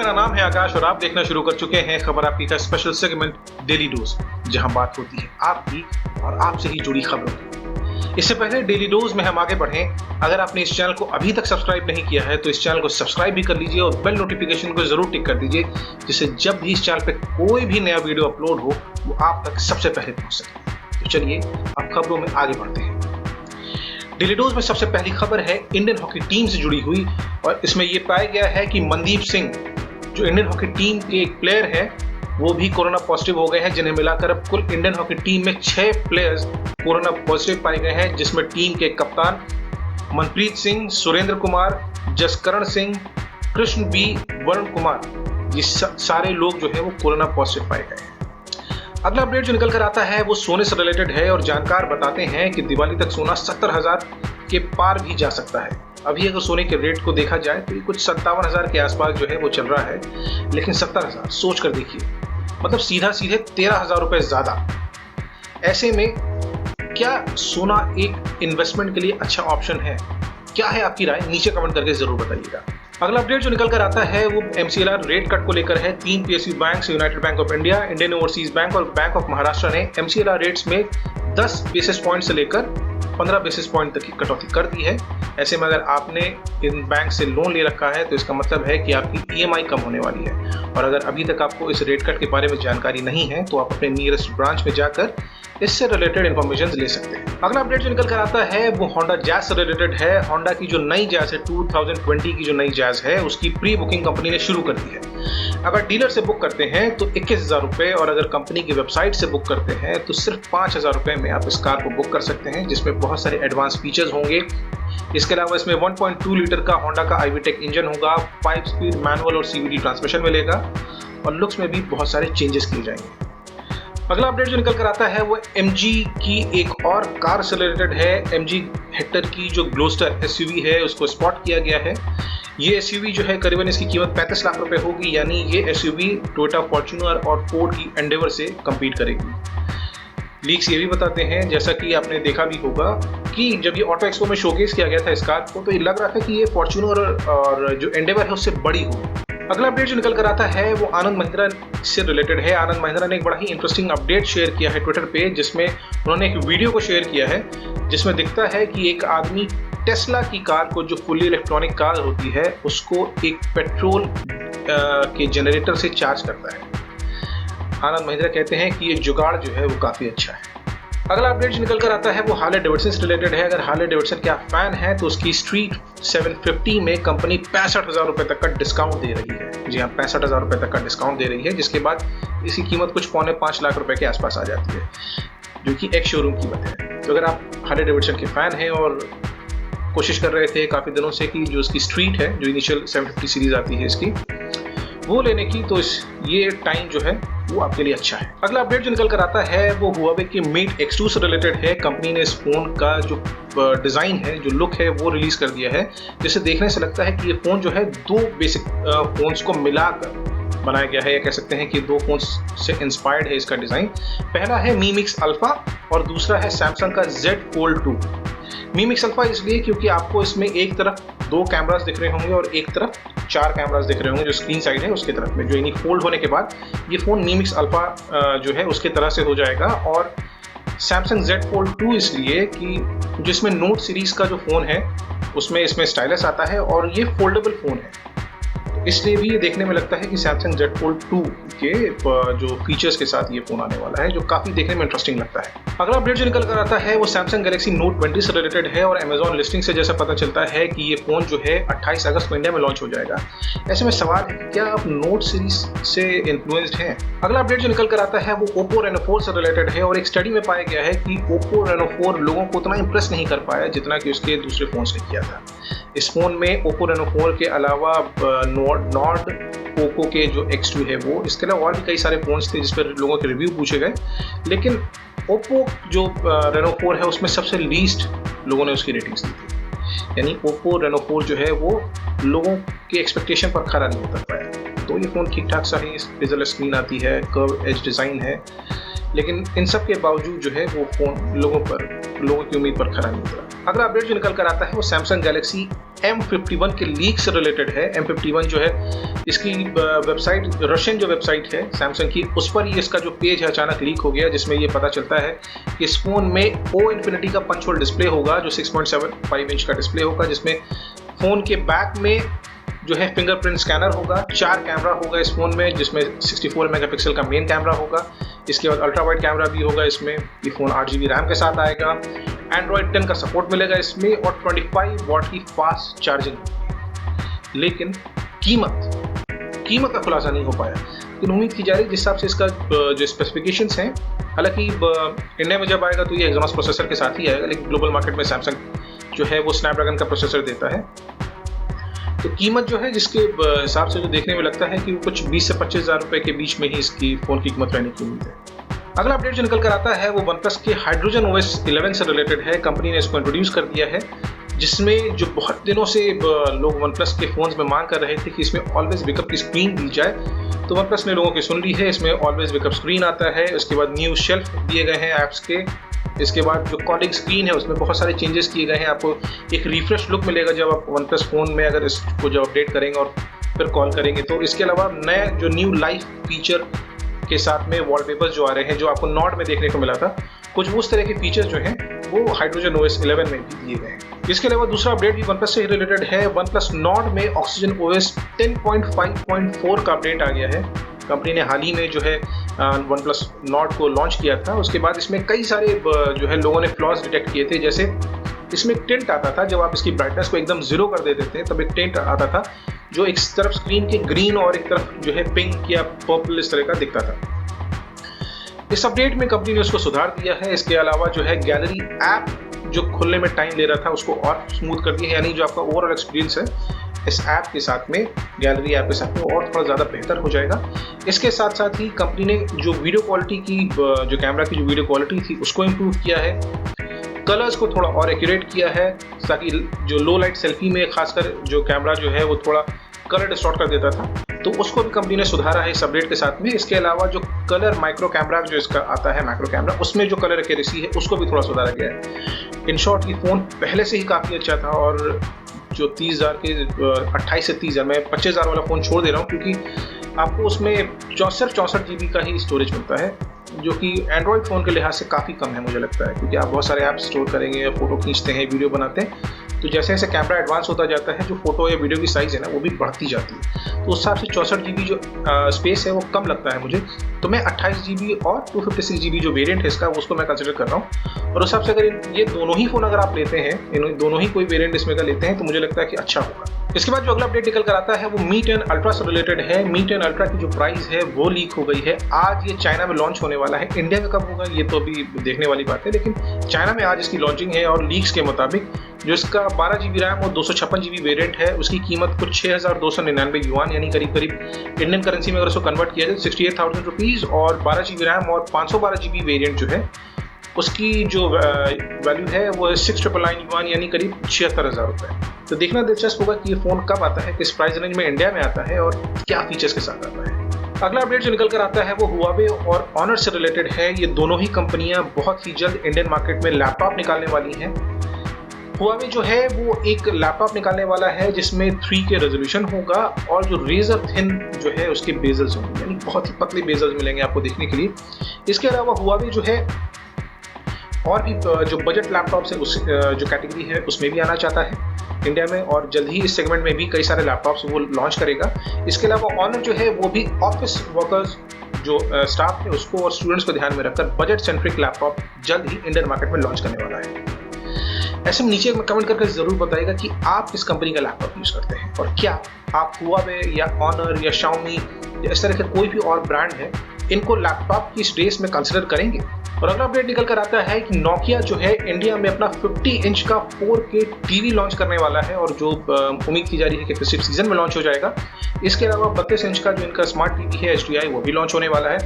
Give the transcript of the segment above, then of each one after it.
मेरा नाम है आकाश और आप देखना शुरू कर चुके हैं खबर आपकी का स्पेशल सेगमेंट डेली डोज, जहां बात होती है आपकी और आपसे ही जुड़ी खबरों की। इससे पहले डेली डोज में हम आगे बढ़ें, अगर आपने इस चैनल को अभी तक सब्सक्राइब नहीं किया है तो इस चैनल को सब्सक्राइब भी कर लीजिए और बेल नोटिफिकेशन को जरूर टिक कर दीजिए, जिससे जब भी इस चैनल पे कोई भी नया वीडियो अपलोड हो वो आप तक सबसे पहले पहुंच सके। तो चलिए अब खबरों में आगे बढ़ते हैं। डेली डोज में सबसे पहली खबर है इंडियन हॉकी टीम से जुड़ी हुई, और इसमें यह पाया गया है कि मनदीप सिंह जो इंडियन हॉकी टीम के एक प्लेयर हैं वो भी कोरोना पॉजिटिव हो गए हैं, जिन्हें मिलाकर अब कुल इंडियन हॉकी टीम में 6 प्लेयर्स कोरोना पॉजिटिव पाए गए हैं, जिसमें टीम के कप्तान मनप्रीत सिंह, सुरेंद्र कुमार, जसकरण सिंह, कृष्ण बी, वरुण कुमार, ये सारे लोग जो है वो कोरोना पॉजिटिव पाए गए हैं। अगला अपडेट जो निकल कर आता है वो सोने से रिलेटेड है और जानकार बताते हैं कि दिवाली तक सोना 70,000 के पार भी जा सकता है। अभी अगर सोने के रेट को देखा जाए तो कुछ 57,000 के आसपास जो है वो चल रहा है, लेकिन 70,000 सोच कर देखिए, मतलब सीधा सीधे 13,000 रुपए ज्यादा। ऐसे में क्या सोना एक इन्वेस्टमेंट के लिए अच्छा ऑप्शन है? क्या है आपकी राय? नीचे कमेंट करके जरूर बताइएगा। अगला अपडेट जो निकल कर आता है वो MCLR रेट कट को लेकर है। 3 PSU bank, United bank of India, Indian overseas bank और बैंक ऑफ महाराष्ट्र ने MCLR रेट्स में 10 बेसिस पॉइंट से लेकर 15 बेसिस पॉइंट तक की कटौती कर दी है। ऐसे में अगर आपने इन बैंक से लोन ले रखा है तो इसका मतलब है कि आपकी EMI कम होने वाली है, और अगर अभी तक आपको इस रेट कट के बारे में जानकारी नहीं है तो आप अपने नियरेस्ट ब्रांच में जाकर इससे रिलेटेड इन्फॉर्मेशन ले सकते हैं। अगला अपडेट जो निकल कर आता है वो होंडा जैज से रिलेटेड है। होंडा की जो नई जैज है 2020 की जो नई जैज है उसकी प्री बुकिंग कंपनी ने शुरू कर दी है। अगर डीलर से बुक करते हैं तो 21,000 रुपए, और अगर कंपनी की वेबसाइट से बुक करते हैं तो सिर्फ 5,000 रुपए में आप इस कार को बुक कर सकते हैं, जिसमें बहुत सारे एडवांस फीचर्स होंगे। इसके अलावा इसमें 1.2 लीटर का होंडा का IVTEC इंजन होगा, 5 स्पीड मैनुअल और CVT ट्रांसमिशन मिलेगा, और लुक्स में भी बहुत सारे चेंजेस किए जाएंगे। अगला अपडेट जो निकल कर आता है वो MG की एक और कार से रिलेटेड है। MG हेक्टर की जो ग्लोस्टर SUV है उसको स्पॉट किया गया है। ये SUV जो है करीबन इसकी कीमत 35 लाख रुपए होगी, यानी ये SUV टोयोटा फॉर्च्यूनर और फोर्ड की एंडेवर से कम्पीट करेगी। लीक्स ये भी बताते हैं, जैसा कि आपने देखा भी होगा, कि जब ये ऑटो एक्सपो में शोकेस किया गया था इस कार को तो ये लग रहा था कि ये फॉर्च्यूनर और जो एंडेवर है उससे बड़ी हो। अगला अपडेट जो निकल कर आता है वो आनंद महिंद्रा से रिलेटेड है। आनंद महिंद्रा ने एक बड़ा ही इंटरेस्टिंग अपडेट शेयर किया है ट्विटर पे, जिसमें उन्होंने एक वीडियो को शेयर किया है जिसमें दिखता है कि एक आदमी टेस्ला की कार को, जो फुली इलेक्ट्रॉनिक कार होती है, उसको एक पेट्रोल के जनरेटर से चार्ज करता है। आनंद महिंद्रा कहते हैं कि ये जुगाड़ जो है वो काफ़ी अच्छा है। अगला अपडेट जो निकल कर आता है वो हार्ले डेविडसन से रिलेटेड है। अगर हार्ले डेविडसन के आप फैन हैं तो उसकी स्ट्रीट 750 में कंपनी 65,000 रुपए तक का डिस्काउंट दे रही है। जी हाँ, 65,000 रुपए तक का डिस्काउंट दे रही है, जिसके बाद इसकी कीमत कुछ 4.5 लाख रुपए के आसपास आ जाती है, जो कि एक शोरूम कीमत है। तो अगर आप हार्ले डेविडसन के फैन हैं और कोशिश कर रहे थे काफ़ी दिनों से कि जो इसकी स्ट्रीट है, जो इनिशियल 750 सीरीज आती है इसकी, वो लेने की, तो ये टाइम जो है वो आपके लिए अच्छा है। अगला अपडेट जो निकल कर आता है वो हुआवे के Mate X2 से रिलेटेड है। कंपनी ने इस फोन का जो डिज़ाइन है, जो लुक है, वो रिलीज कर दिया है, जिसे देखने से लगता है कि ये फोन जो है 2 बेसिक फोन्स को मिलाकर बनाया गया है, या कह सकते हैं कि 2 फोन्स से इंस्पायर्ड है इसका डिज़ाइन। पहला है Mi Mix Alpha और दूसरा है सैमसंग का Z Fold 2। Mi Mix Alpha इसलिए क्योंकि आपको इसमें एक तरफ 2 कैमरास दिख रहे होंगे और एक तरफ 4 कैमरास दिख रहे होंगे, जो स्क्रीन साइड है उसके तरफ में, जो यानी फोल्ड होने के बाद ये फ़ोन Mi Mix Alpha जो है उसके तरह से हो जाएगा। और Samsung Z Fold 2 इसलिए कि जिसमें नोट सीरीज़ का जो फ़ोन है उसमें इसमें स्टाइलस आता है और ये फोल्डेबल फ़ोन है, इसलिए भी ये देखने में लगता है कि Samsung Z Fold 2 के जो फीचर्स के साथ ये फ़ोन आने वाला है, जो काफ़ी देखने में इंटरेस्टिंग लगता है। अगला अपडेट जो निकल कर आता है वो Samsung Galaxy Note 20 से रिलेटेड है, और Amazon लिस्टिंग से जैसा पता चलता है कि ये फ़ोन जो है 28 अगस्त को इंडिया में लॉन्च हो जाएगा। ऐसे में सवाल है कि क्या आप नोट सीरीज से इन्फ्लुएंस्ड हैं? अगला अपडेट जो निकल कर आता है वो Oppo Reno 4 से रिलेटेड है, और एक स्टडी में पाया गया है कि Oppo Reno 4 लोगों को उतना इंप्रेस नहीं कर पाया जितना कि उसके दूसरे फ़ोन्स ने किया था। इस फ़ोन में Oppo Reno 4 के अलावा नॉर्ड पोको के जो X2 है वो, इसके अलावा और भी कई सारे फ़ोन्स थे जिस पर लोगों के रिव्यू पूछे गए, लेकिन Oppo जो Reno 4 है उसमें सबसे लीस्ट लोगों ने उसकी रेटिंग्स दी थी, यानी Oppo Reno 4 जो है वो लोगों के एक्सपेक्टेशन पर खरा नहीं उतर पाया। तो ये फ़ोन ठीक ठाक सा है, बेजल स्क्रीन आती है, कर्व एज डिज़ाइन है, लेकिन इन सब के बावजूद जो है वो फ़ोन लोगों की उम्मीद पर खरा नहीं उतरा। अगला अपडेट जो निकल कर आता है वो सैमसंग गैलेक्सी M51 के लीक से रिलेटेड है। M51 जो है इसकी वेबसाइट, रशियन जो वेबसाइट है सैमसंग की, उस पर ही इसका जो पेज है अचानक लीक हो गया, जिसमें ये पता चलता है कि इस फ़ोन में O Infinity का पंच होल डिस्प्ले होगा, जो 6.75 इंच का डिस्प्ले होगा, जिसमें फ़ोन के बैक में जो है फिंगरप्रिंट स्कैनर होगा, 4 कैमरा होगा इस फ़ोन में, जिसमें 64 मेगापिक्सल का मेन कैमरा होगा, इसके बाद अल्ट्रा वाइड कैमरा भी होगा इसमें। ये फ़ोन 8 GB रैम के साथ आएगा, एंड्रॉयड 10 का सपोर्ट मिलेगा इसमें और 25 वॉट की फास्ट चार्जिंग। लेकिन कीमत का खुलासा नहीं हो पाया, लेकिन उम्मीद की जा रही है जिस हिसाब से इसका जो स्पेसिफिकेशंस हैं, हालांकि इंडिया में जब आएगा तो ये एक्सोनस प्रोसेसर के साथ ही आएगा, लेकिन ग्लोबल मार्केट में सैमसंग जो है वो स्नैपड्रैगन का प्रोसेसर देता है। तो कीमत जो है जिसके हिसाब से जो देखने में लगता है कि वो कुछ 20 से 25 हज़ार रुपये के बीच में ही इसकी फ़ोन की कीमत रहने की उम्मीद है। अगला अपडेट जो निकल कर आता है वो OnePlus के हाइड्रोजन OS 11 से रिलेटेड है। कंपनी ने इसको इंट्रोड्यूस कर दिया है, जिसमें जो बहुत दिनों से लोग OnePlus के फ़ोन्स में मांग कर रहे थे कि इसमें ऑलवेज बैकअप की स्क्रीन दी जाए, तो OnePlus ने लोगों की सुन ली है। इसमें ऑलवेज बैकअप स्क्रीन आता है, उसके बाद न्यू शेल्फ दिए गए हैं ऐप्स के, इसके बाद जो कॉलिंग स्क्रीन है उसमें बहुत सारे चेंजेस किए गए हैं। आपको एक रिफ्रेश लुक मिलेगा जब आप OnePlus फ़ोन में अगर इसको जब अपडेट करेंगे और फिर कॉल करेंगे। तो इसके अलावा नए जो न्यू लाइफ फीचर के साथ में वॉलपेपर्स जो आ रहे हैं, जो आपको नॉट में देखने को मिला था, कुछ उस तरह के फीचर्स जो हैं वो हाइड्रोजन OS 11 में भी दिए गए हैं। इसके अलावा दूसरा अपडेट भी OnePlus से रिलेटेड है। OnePlus Nord में ऑक्सीजन OS 10.5.4 का अपडेट आ गया है। कंपनी ने हाल ही में जो है OnePlus Nord को लॉन्च किया था। उसके बाद इसमें कई सारे जो है लोगों ने फ्लॉज डिटेक्ट किए थे, जैसे इसमें एक टिल्ट आता था, जब आप इसकी ब्राइटनेस को एकदम जीरो कर देते थे तब एक टिल्ट आता था जो एक तरफ स्क्रीन के ग्रीन और एक तरफ जो है पिंक या पर्पल इस तरह का दिखता था। इस अपडेट में कंपनी ने उसको सुधार दिया है। इसके अलावा जो है गैलरी ऐप जो खुलने में टाइम ले रहा था उसको और स्मूथ कर दिया है, यानी जो आपका ओवरऑल एक्सपीरियंस है इस ऐप के साथ में, गैलरी ऐप के साथ में, और थोड़ा ज़्यादा बेहतर हो जाएगा। इसके साथ साथ ही कंपनी ने जो वीडियो क्वालिटी की, जो कैमरा की जो वीडियो क्वालिटी थी उसको इम्प्रूव किया है, कलर्स को थोड़ा और एक्यूरेट किया है, ताकि जो लो लाइट सेल्फी में खासकर जो कैमरा जो है वो थोड़ा कलर डिस्टॉर्ट कर देता था, तो उसको भी कंपनी ने सुधारा है इस अपडेट के साथ में। इसके अलावा जो कलर माइक्रो कैमरा जो इसका आता है, माइक्रो कैमरा, उसमें जो कलर एक्यूरेसी है उसको भी थोड़ा सुधारा गया है। इन शॉर्ट, ये फ़ोन पहले से ही काफ़ी अच्छा था, और जो 30,000 के 28 से 30,000, मैं 25,000 वाला फ़ोन छोड़ दे रहा हूँ, क्योंकि आपको उसमें सिर्फ 64 GB का ही स्टोरेज मिलता है, जो कि एंड्रॉयड फ़ोन के लिहाज से काफ़ी कम है मुझे लगता है, क्योंकि आप बहुत सारे ऐप स्टोर करेंगे या फ़ोटो खींचते हैं, वीडियो बनाते हैं, तो जैसे जैसे कैमरा एडवांस होता जाता है, जो फोटो या वीडियो की साइज़ है ना वो भी बढ़ती जाती है। तो उस हिसाब से 64 GB जो स्पेस है वो कम लगता है मुझे, तो मैं 28 GB और 256 GB जो वेरिएंट है इसका, उसको मैं कंसिडर कर रहा हूँ। और उस हिसाब से अगर ये दोनों ही फ़ोन अगर आप लेते हैं, इन दोनों ही कोई वेरिएंट इसमें का लेते हैं, तो मुझे लगता है कि अच्छा होगा। इसके बाद जो अगला अपडेट निकल कर आता है वो Mi 10 Ultra से रिलेटेड है। Mi 10 Ultra की जो प्राइस है वो लीक हो गई है। आज ये चाइना में लॉन्च होने वाला है, इंडिया में कब होगा ये तो अभी देखने वाली बात है, लेकिन चाइना में आज इसकी लॉन्चिंग है। और लीक्स के मुताबिक जो इसका 12 GB रैम और 256 GB वेरिएंट है, उसकी कीमत कुछ 6,299 युआन, यानी करीब करीब इंडियन करेंसी में अगर उसको कन्वर्ट किया जाए 68,000 रुपीज़, और 12 GB रैम और 512 GB वेरिएंट जो है उसकी जो वैल्यू है वो 6,999 युआन, यानी करीब 76,000 रुपये। तो देखना दिलचस्प होगा कि ये फ़ोन कब आता है, किस प्राइस रेंज में इंडिया में आता है और क्या फीचर्स के साथ आता है। अगला अपडेट जो निकल कर आता है वो Huawei और Honor से रिलेटेड है। ये दोनों ही कंपनियां बहुत ही जल्द इंडियन मार्केट में लैपटॉप निकालने वाली हैं। Huawei जो है वो एक लैपटॉप निकालने वाला है जिसमें 3K रेजोल्यूशन होगा, और जो रेजर थिन जो है उसके बेजल्स होंगे, यानी बहुत ही पतले बेजल्स मिलेंगे आपको देखने के लिए। इसके अलावा Huawei जो है और भी जो बजट लैपटॉप है उस जो कैटेगरी है उसमें भी आना चाहता है इंडिया में, और जल्द ही इस सेगमेंट में भी कई सारे लैपटॉप्स वो लॉन्च करेगा। इसके अलावा Honor जो है वो भी ऑफिस वर्कर्स जो स्टाफ है उसको और स्टूडेंट्स को ध्यान में रखकर बजट सेंट्रिक लैपटॉप जल्द ही इंडियन मार्केट में लॉन्च करने वाला है। ऐसे में नीचे कमेंट करके जरूर बताइएगा कि आप किस कंपनी का लैपटॉप यूज करते हैं, और क्या आप Huawei या Honor या Xiaomi या इस तरह के कोई भी और ब्रांड है इनको लैपटॉप की इस रेस में कंसिडर करेंगे। और अगला अपडेट निकल कर आता है कि Nokia जो है इंडिया में अपना 50 इंच का 4K टीवी लॉन्च करने वाला है, और जो उम्मीद की जा रही है कि फेस्टिव सीजन में लॉन्च हो जाएगा। इसके अलावा 32 इंच का जो इनका स्मार्ट टीवी है HDI वो भी लॉन्च होने वाला है।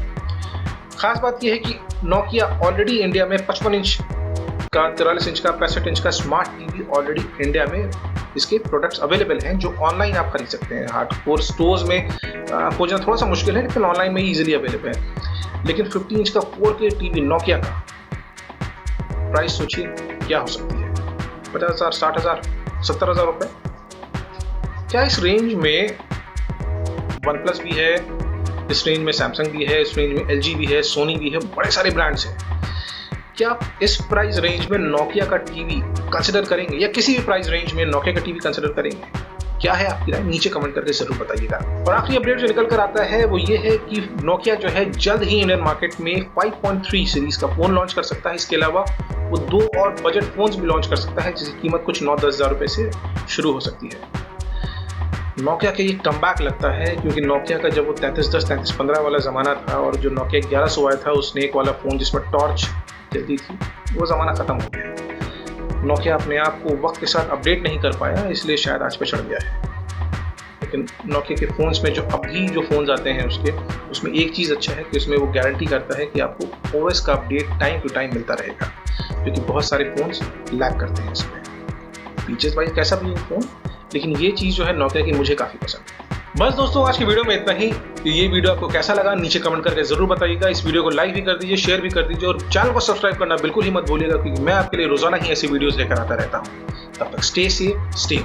खास बात यह है कि Nokia ऑलरेडी इंडिया में 55 इंच का, 43 इंच का, 65 इंच का स्मार्ट टीवी ऑलरेडी इंडिया में इसके प्रोडक्ट्स अवेलेबल हैं, जो ऑनलाइन आप खरीद सकते हैं। हार्डकोर स्टोर्स में खोजना थोड़ा सा मुश्किल है, लेकिन ऑनलाइन में ईजिली अवेलेबल है। लेकिन 50 इंच का 4K टीवी नोकिया का प्राइस सोचिए क्या हो सकती है, 50,000, 60,000, 70,000 रुपए। क्या इस रेंज में वन प्लस भी है, इस रेंज में सैमसंग भी है, इस रेंज में LG भी है, सोनी भी है, बड़े सारे ब्रांड्स हैं। क्या आप इस प्राइस रेंज में नोकिया का टीवी कंसिडर करेंगे या किसी भी प्राइस रेंज में नोकिया का टीवी कंसिडर करेंगे? क्या है आपकी राय, नीचे कमेंट करके जरूर बताइएगा। और आखिरी अपडेट जो निकल कर आता है वो ये है कि नोकिया जो है जल्द ही इंडियन मार्केट में 5.3 सीरीज का फोन लॉन्च कर सकता है। इसके अलावा वो 2 और बजट फोन्स भी लॉन्च कर सकता है जिसकी कीमत कुछ 9-10 हज़ार रुपए से शुरू हो सकती है। नोकिया के ये कमबैक लगता है क्योंकि नोकिया का जब वो 3310 3315 वाला ज़माना था और जो नोकिया 1100 आया था, उस स्नेक वाला फ़ोन जिसमें टॉर्च चलती थी, वो ज़माना ख़त्म हो गया। नोकिया अपने आप को वक्त के साथ अपडेट नहीं कर पाया, इसलिए शायद आज पे चढ़ गया है। लेकिन नोकिया के फ़ोन्स में जो अभी जो फ़ोन्स आते हैं उसमें एक चीज़ अच्छा है कि उसमें वो गारंटी करता है कि आपको OS का अपडेट टाइम टू टाइम मिलता रहेगा, क्योंकि बहुत सारे फ़ोन्स लैग करते हैं इसमें। फीचर्स वाइज कैसा भी है फ़ोन, लेकिन ये चीज़ जो है नोकिया की मुझे काफ़ी पसंद है। बस दोस्तों, आज की वीडियो में इतना ही। ये वीडियो आपको कैसा लगा नीचे कमेंट करके जरूर बताइएगा। इस वीडियो को लाइक भी कर दीजिए, शेयर भी कर दीजिए और चैनल को सब्सक्राइब करना बिल्कुल ही मत भूलिएगा, क्योंकि मैं आपके लिए रोजाना ही ऐसी वीडियोस लेकर आता रहता हूँ। तब तक स्टे सेफ, स्टे